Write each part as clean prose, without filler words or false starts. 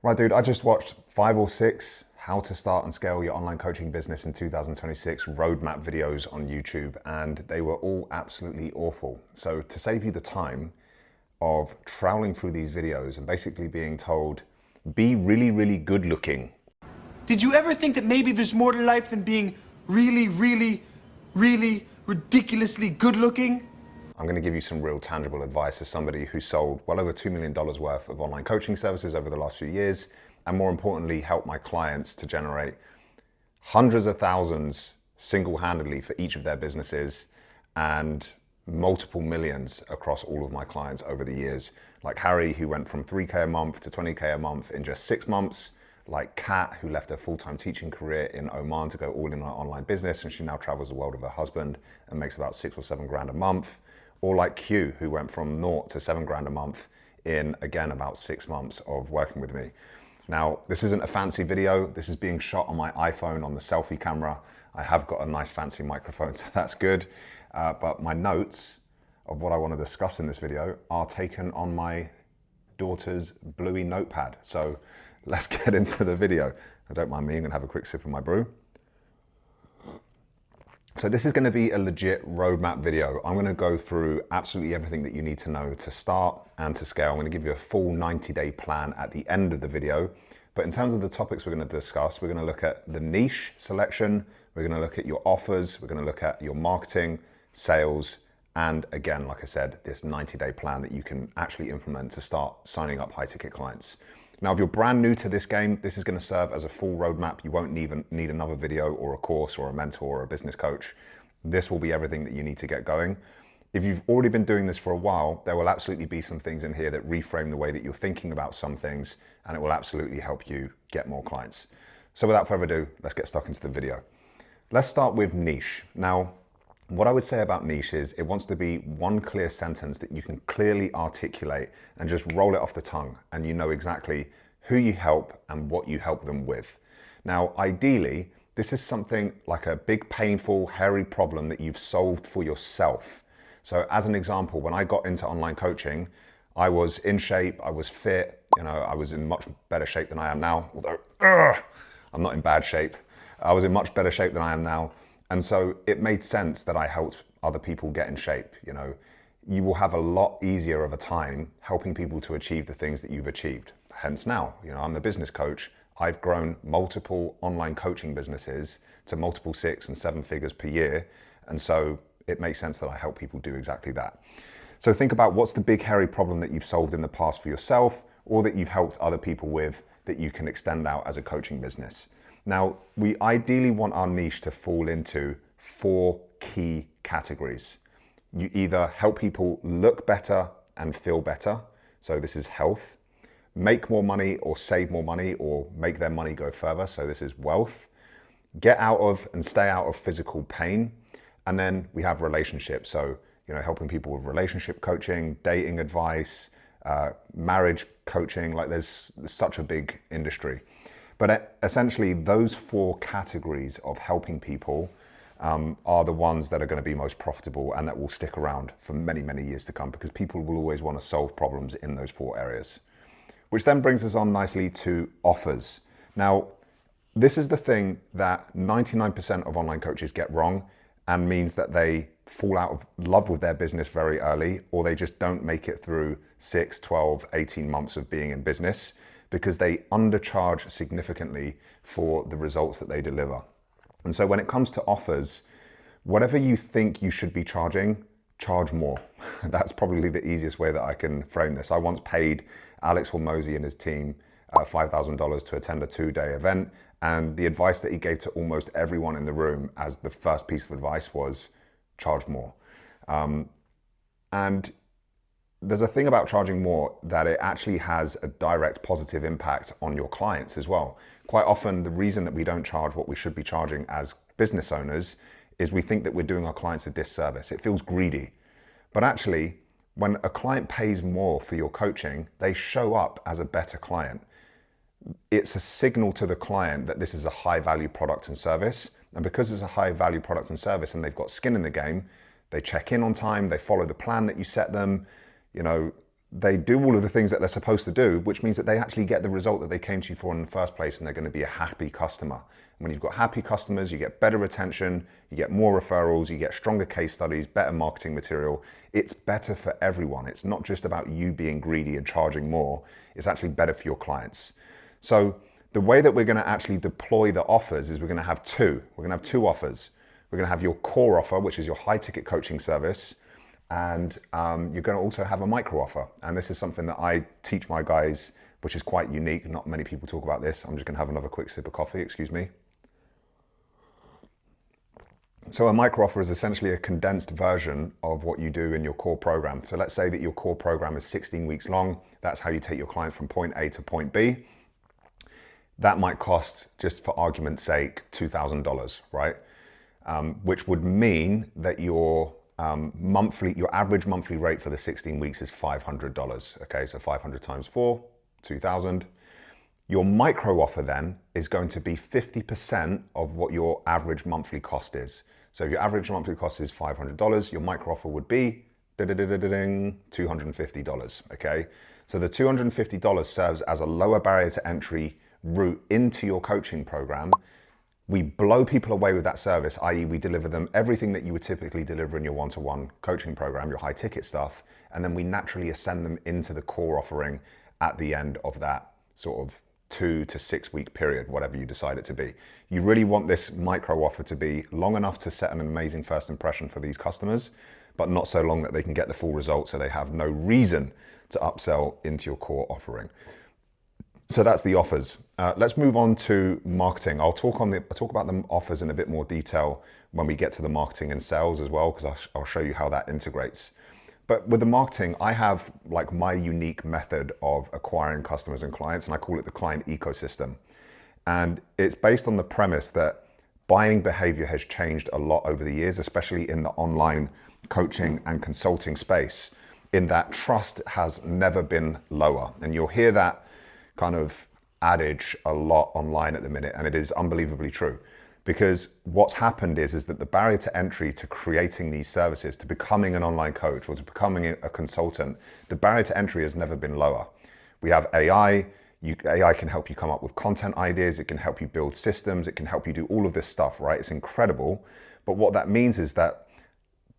Right, dude, I just watched 5 or 6 how to start and scale your online coaching business in 2026 roadmap videos on YouTube, and they were all absolutely awful. So to save you the time of troweling through these videos and basically being told, be really, really good looking. Did you ever think that maybe there's more to life than being really, really, really ridiculously good looking? I'm going to give you some real tangible advice as somebody who sold well over $2 million worth of online coaching services over the last few years, and more importantly, help my clients to generate hundreds of thousands single-handedly for each of their businesses and multiple millions across all of my clients over the years. Like Harry, who went from 3K a month to 20K a month in just 6 months. Like Kat, who left her full-time teaching career in Oman to go all in on online business, and she now travels the world with her husband and makes about 6 or 7 grand a month. Or like Q, who went from 0 to 7 grand a month in, again, about 6 months of working with me. Now, this isn't a fancy video. This is being shot on my iPhone on the selfie camera. I have got a nice fancy microphone, so that's good. But my notes of what I want to discuss in this video are taken on my daughter's Bluey notepad. So let's get into the video. I don't mind me, I'm gonna have a quick sip of my brew. So this is going to be a legit roadmap video. I'm going to go through absolutely everything that you need to know to start and to scale. I'm going to give you a full 90-day plan at the end of the video. But in terms of the topics we're going to discuss, we're going to look at the niche selection, we're going to look at your offers, we're going to look at your marketing, sales, and again, like I said, this 90-day plan that you can actually implement to start signing up high-ticket clients. Now, if you're brand new to this game, this is going to serve as a full roadmap. You won't need another video or a course or a mentor or a business coach. This will be everything that you need to get going. If you've already been doing this for a while, there will absolutely be some things in here that reframe the way that you're thinking about some things, and it will absolutely help you get more clients. So without further ado, let's get stuck into the video. Let's start with niche. Now, what I would say about niche is it wants to be one clear sentence that you can clearly articulate and just roll it off the tongue, and you know exactly who you help and what you help them with. Now, ideally, this is something like a big, painful, hairy problem that you've solved for yourself. So as an example, when I got into online coaching, I was in shape, I was fit, I was in much better shape than I am now, although I'm not in bad shape. I was in much better shape than I am now. And so it made sense that I helped other people get in shape. You will have a lot easier of a time helping people to achieve the things that you've achieved. Hence now, I'm a business coach. I've grown multiple online coaching businesses to multiple 6 and 7 figures per year. And so it makes sense that I help people do exactly that. So think about what's the big hairy problem that you've solved in the past for yourself, or that you've helped other people with, that you can extend out as a coaching business. Now, we ideally want our niche to fall into 4 key categories. You either help people look better and feel better. So this is health. Make more money or save more money or make their money go further. So this is wealth. Get out of and stay out of physical pain. And then we have relationships. So, helping people with relationship coaching, dating advice, marriage coaching. Like there's such a big industry. But essentially, those 4 categories of helping people are the ones that are going to be most profitable and that will stick around for many, many years to come, because people will always want to solve problems in those 4 areas. Which then brings us on nicely to offers. Now, this is the thing that 99% of online coaches get wrong, and means that they fall out of love with their business very early, or they just don't make it through 6, 12, 18 months of being in business, because they undercharge significantly for the results that they deliver. And so when it comes to offers, whatever you think you should be charging, charge more. That's probably the easiest way that I can frame this. I once paid Alex Hormozy and his team $5,000 to attend a 2-day event, and the advice that he gave to almost everyone in the room as the first piece of advice was charge more. And there's a thing about charging more that it actually has a direct positive impact on your clients as well. Quite often, the reason that we don't charge what we should be charging as business owners is we think that we're doing our clients a disservice. It feels greedy. But actually, when a client pays more for your coaching, they show up as a better client. It's a signal to the client that this is a high value product and service. And because it's a high value product and service and they've got skin in the game, they check in on time, they follow the plan that you set them, they do all of the things that they're supposed to do, which means that they actually get the result that they came to you for in the first place, and they're going to be a happy customer. When you've got happy customers, you get better retention, you get more referrals, you get stronger case studies, better marketing material. It's better for everyone. It's not just about you being greedy and charging more. It's actually better for your clients. So the way that we're going to actually deploy the offers is we're going to have two. We're going to have two offers. We're going to have your core offer, which is your high ticket coaching service. And you're going to also have a micro offer. And this is something that I teach my guys, which is quite unique. Not many people talk about this. I'm just going to have another quick sip of coffee, excuse me. So a micro offer is essentially a condensed version of what you do in your core program. So let's say that your core program is 16 weeks long. That's how you take your clients from point A to point B. That might cost, just for argument's sake, $2,000, right? Which would mean that your average monthly rate for the 16 weeks is $500. Okay, so 500 times 4, 2,000. Your micro offer then is going to be 50% of what your average monthly cost is. So if your average monthly cost is $500, your micro offer would be $250. Okay, so the $250 serves as a lower barrier to entry route into your coaching program. We blow people away with that service, i.e. we deliver them everything that you would typically deliver in your one-to-one coaching program, your high ticket stuff, and then we naturally ascend them into the core offering at the end of that sort of 2 to 6 week period, whatever you decide it to be. You really want this micro offer to be long enough to set an amazing first impression for these customers, but not so long that they can get the full result so they have no reason to upsell into your core offering. So that's the offers. Let's move on to marketing. I'll talk about the offers in a bit more detail when we get to the marketing and sales as well, because I'll show you how that integrates. But with the marketing, I have like my unique method of acquiring customers and clients, and I call it the client ecosystem. And it's based on the premise that buying behavior has changed a lot over the years, especially in the online coaching and consulting space, in that trust has never been lower. And you'll hear that kind of adage a lot online at the minute, and it is unbelievably true. Because what's happened is that the barrier to entry to creating these services, to becoming an online coach or to becoming a consultant, the barrier to entry has never been lower. We have AI. AI can help you come up with content ideas. It can help you build systems. It can help you do all of this stuff, right? It's incredible. But what that means is that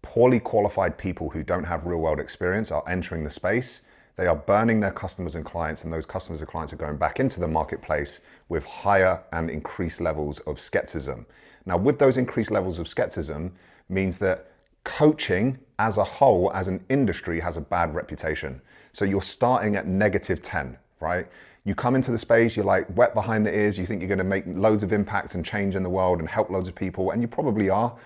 poorly qualified people who don't have real world experience are entering the space. They are burning their customers and clients, and those customers and clients are going back into the marketplace with higher and increased levels of skepticism. Now, with those increased levels of skepticism means that coaching as a whole, as an industry, has a bad reputation. So you're starting at -10, right? You come into the space, you're like wet behind the ears, you think you're going to make loads of impact and change in the world and help loads of people, and you probably are,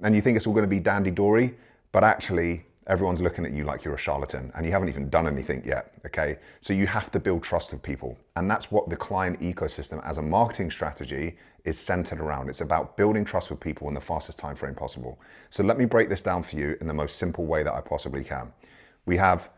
and you think it's all going to be dandy-dory, but actually everyone's looking at you like you're a charlatan and you haven't even done anything yet, okay? So you have to build trust with people. And that's what the client ecosystem as a marketing strategy is centered around. It's about building trust with people in the fastest time frame possible. So let me break this down for you in the most simple way that I possibly can. We have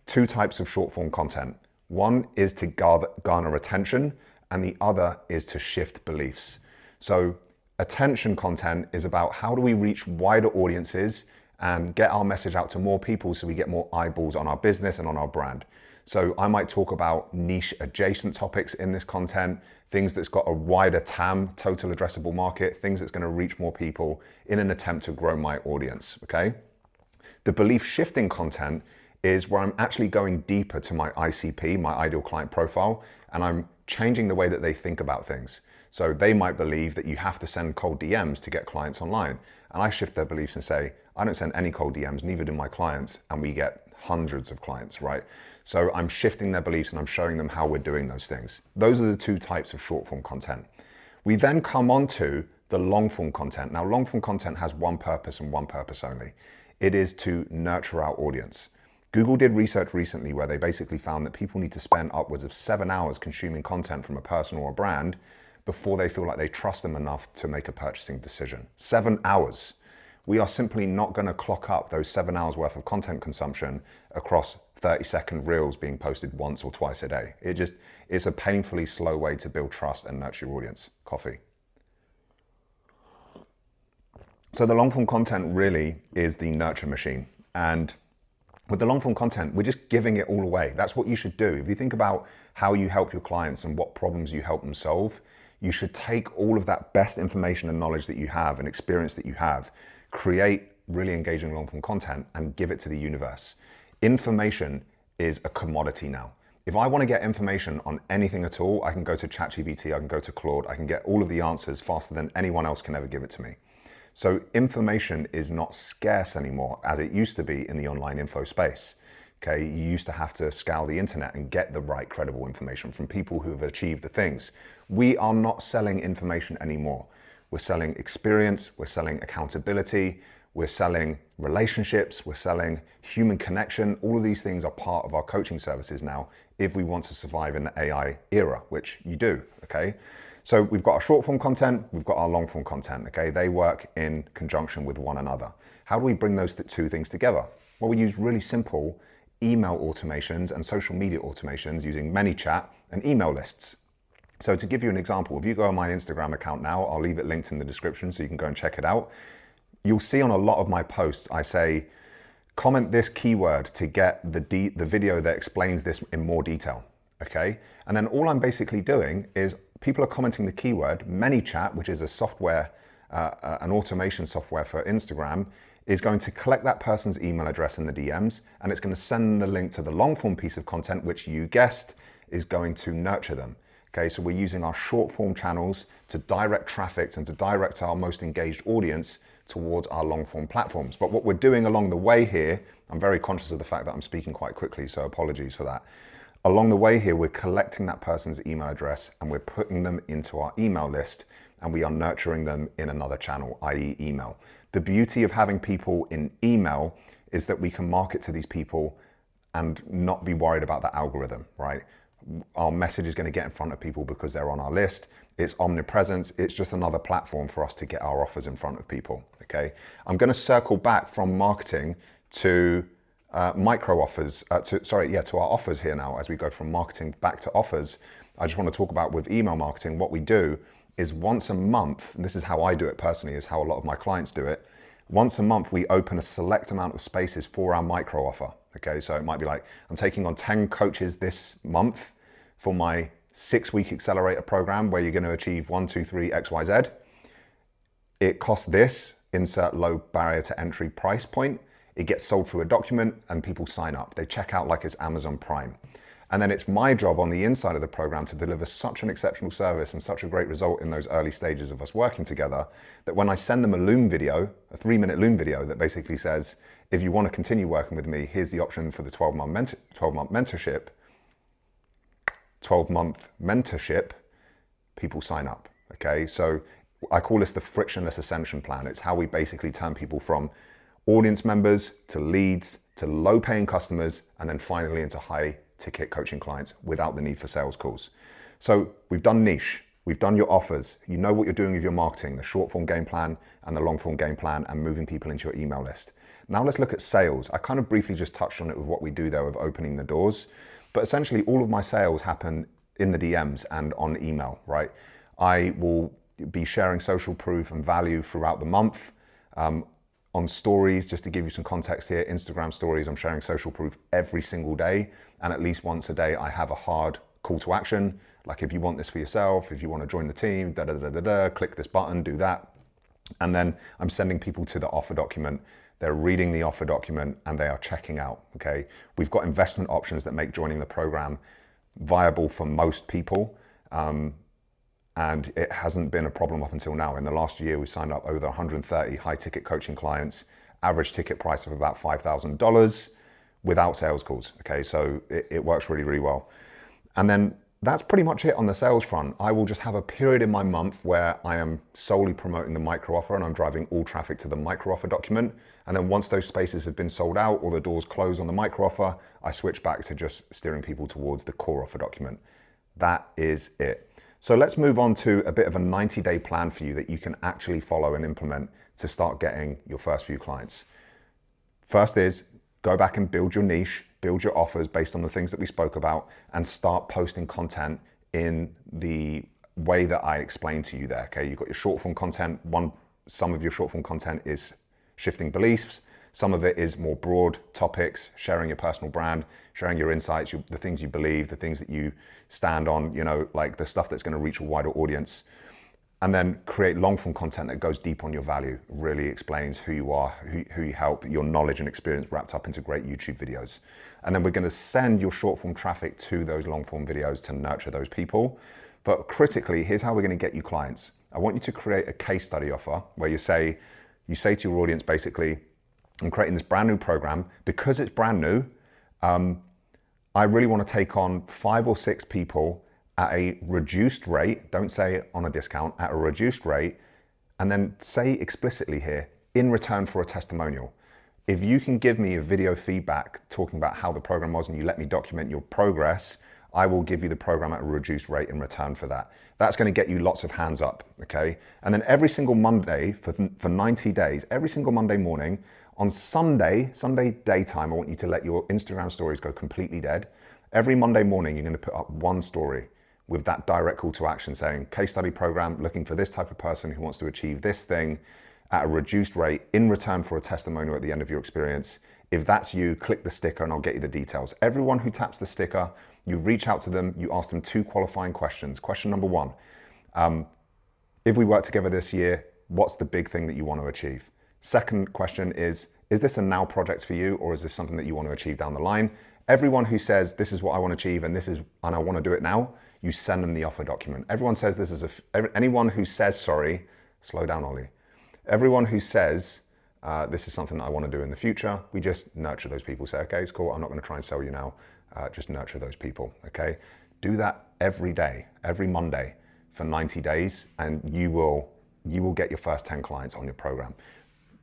two types of short form content. One is to garner attention, and the other is to shift beliefs. So attention content is about how do we reach wider audiences and get our message out to more people so we get more eyeballs on our business and on our brand. So I might talk about niche adjacent topics in this content, things that's got a wider TAM, total addressable market, things that's going to reach more people in an attempt to grow my audience, okay? The belief shifting content is where I'm actually going deeper to my ICP, my ideal client profile, and I'm changing the way that they think about things. So they might believe that you have to send cold DMs to get clients online. And I shift their beliefs and say, I don't send any cold DMs, neither do my clients, and we get hundreds of clients, right? So I'm shifting their beliefs and I'm showing them how we're doing those things. Those are the two types of short form content. We then come on to the long form content. Now, long form content has one purpose and one purpose only. It is to nurture our audience. Google did research recently where they basically found that people need to spend upwards of 7 hours consuming content from a person or a brand before they feel like they trust them enough to make a purchasing decision. 7 hours. We are simply not going to clock up those 7 hours worth of content consumption across 30-second reels being posted once or twice a day. It's a painfully slow way to build trust and nurture your audience. Coffee. So the long form content really is the nurture machine. And With the long form content, we're just giving it all away. That's what you should do. If you think about how you help your clients and what problems you help them solve, you should take all of that best information and knowledge that you have and experience that you have, create really engaging long form content and give it to the universe. Information is a commodity now. If I want to get information on anything at all, I can go to ChatGPT, I can go to Claude, I can get all of the answers faster than anyone else can ever give it to me. So information is not scarce anymore as it used to be in the online info space. Okay, you used to have to scour the internet and get the right credible information from people who have achieved the things. We are not selling information anymore. We're selling experience, we're selling accountability, we're selling relationships, we're selling human connection. All of these things are part of our coaching services now if we want to survive in the AI era, which you do, okay? So we've got our short form content, we've got our long form content, okay? They work in conjunction with one another. How do we bring those two things together? Well, we use really simple email automations and social media automations using ManyChat and email lists. So to give you an example, if you go on my Instagram account now, I'll leave it linked in the description so you can go and check it out. You'll see on a lot of my posts, I say, comment this keyword to get the video that explains this in more detail, okay? And then all I'm basically doing is people are commenting the keyword. ManyChat, which is a software, an automation software for Instagram, is going to collect that person's email address in the DMs, and it's going to send the link to the long form piece of content, which you guessed is going to nurture them. Okay, so we're using our short form channels to direct traffic and to direct our most engaged audience towards our long form platforms. But what we're doing along the way here, I'm very conscious of the fact that I'm speaking quite quickly, so apologies for that. Along the way here, we're collecting that person's email address and we're putting them into our email list, and we are nurturing them in another channel, i.e. email. The beauty of having people in email is that we can market to these people and not be worried about the algorithm, right? Our message is going to get in front of people because they're on our list. It's omnipresence. It's just another platform for us to get our offers in front of people, okay? I'm going to circle back from marketing to micro offers, to our offers here now. As we go from marketing back to offers, I just want to talk about with email marketing, what we do is once a month, and this is how I do it personally, is how a lot of my clients do it. Once a month, we open a select amount of spaces for our micro offer, okay? So it might be like, I'm taking on 10 coaches this month for my 6-week accelerator program where you're going to achieve 1, 2, 3, X, Y, Z. It costs this, insert low barrier to entry price point. It gets sold through a document and people sign up. They check out like it's Amazon Prime. And then it's my job on the inside of the program to deliver such an exceptional service and such a great result in those early stages of us working together that when I send them a Loom video, a 3-minute Loom video that basically says, if you want to continue working with me, here's the option for the 12-month mentorship, people sign up, okay? So I call this the frictionless ascension plan. It's how we basically turn people from audience members to leads to low-paying customers and then finally into high-ticket coaching clients without the need for sales calls. So we've done niche, we've done your offers, you know what you're doing with your marketing, the short-form game plan and the long-form game plan and moving people into your email list. Now let's look at sales. I kind of briefly just touched on it with what we do there of opening the doors, but essentially all of my sales happen in the DMs and on email, right? I will be sharing social proof and value throughout the month. On stories, just to give you some context here, Instagram stories, I'm sharing social proof every single day. And at least once a day, I have a hard call to action. Like if you want this for yourself, if you want to join the team, click this button, do that. And then I'm sending people to the offer document. They're reading the offer document and they are checking out, okay? We've got investment options that make joining the program viable for most people. And it hasn't been a problem up until now. In the last year, we've signed up over 130 high-ticket coaching clients, average ticket price of about $5,000 without sales calls, okay? So it works really, really well. And then that's pretty much it on the sales front. I will just have a period in my month where I am solely promoting the micro offer and I'm driving all traffic to the micro offer document. And then once those spaces have been sold out or the doors close on the micro offer, I switch back to just steering people towards the core offer document. That is it. So let's move on to a bit of a 90-day plan for you that you can actually follow and implement to start getting your first few clients. First is go back and build your niche, build your offers based on the things that we spoke about, and start posting content in the way that I explained to you there, okay? You've got your short form content. Some of your short form content is shifting beliefs. Some of it is more broad topics, sharing your personal brand, sharing your insights, the things you believe, the things that you stand on, you know, like the stuff that's going to reach a wider audience. And then create long form content that goes deep on your value, really explains who you are, who you help, your knowledge and experience wrapped up into great YouTube videos. And then we're going to send your short form traffic to those long form videos to nurture those people. But critically, here's how we're going to get you clients. I want you to create a case study offer where you say to your audience, basically, I'm creating this brand new program. Because it's brand new, I really want to take on 5 or 6 people at a reduced rate, don't say on a discount, at a reduced rate, and then say explicitly here, in return for a testimonial. If you can give me a video feedback talking about how the program was and you let me document your progress, I will give you the program at a reduced rate in return for that. That's going to get you lots of hands up, okay? And then every single Monday for 90 days, every single Monday morning, on Sunday daytime, I want you to let your Instagram stories go completely dead. Every Monday morning, you're going to put up one story with that direct call to action saying, case study program, looking for this type of person who wants to achieve this thing at a reduced rate in return for a testimonial at the end of your experience. If that's you, click the sticker and I'll get you the details. Everyone who taps the sticker, you reach out to them, you ask them 2 qualifying questions. Question number 1, if we work together this year, what's the big thing that you want to achieve? Second question is this a now project for you, or is this something that you want to achieve down the line? Everyone who says, this is what I want to achieve and I want to do it now, you send them the offer document. Everyone says anyone who says, slow down, Ollie. Everyone who says, this is something that I want to do in the future, we just nurture those people. Say, okay, it's cool, I'm not going to try and sell you now. Just nurture those people, okay? Do that every day, every Monday for 90 days, and you will get your first 10 clients on your program.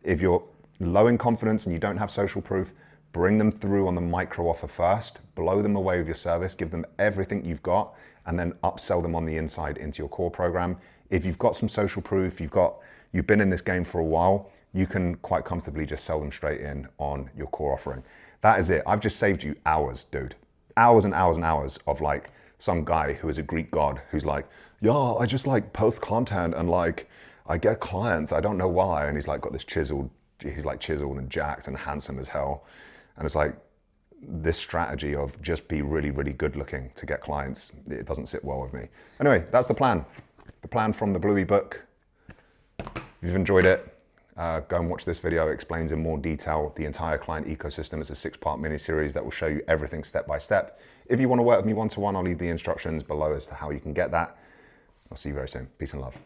If you're low in confidence and you don't have social proof, bring them through on the micro offer first, blow them away with your service, give them everything you've got, and then upsell them on the inside into your core program. If you've got some social proof, you've been in this game for a while, you can quite comfortably just sell them straight in on your core offering. That is it. I've just saved you hours, dude. Hours and hours and hours of like some guy who is a Greek god who's like, yeah, I just like post content and like I get clients, I don't know why. And he's like got this chiseled and jacked and handsome as hell. And it's like this strategy of just be really, really good looking to get clients, it doesn't sit well with me. Anyway, that's the plan. The plan from the Bluey book. If you've enjoyed it, go and watch this video. It explains in more detail the entire client ecosystem. It's a 6-part mini series that will show you everything step by step. If you want to work with me one-to-one, I'll leave the instructions below as to how you can get that. I'll see you very soon. Peace and love.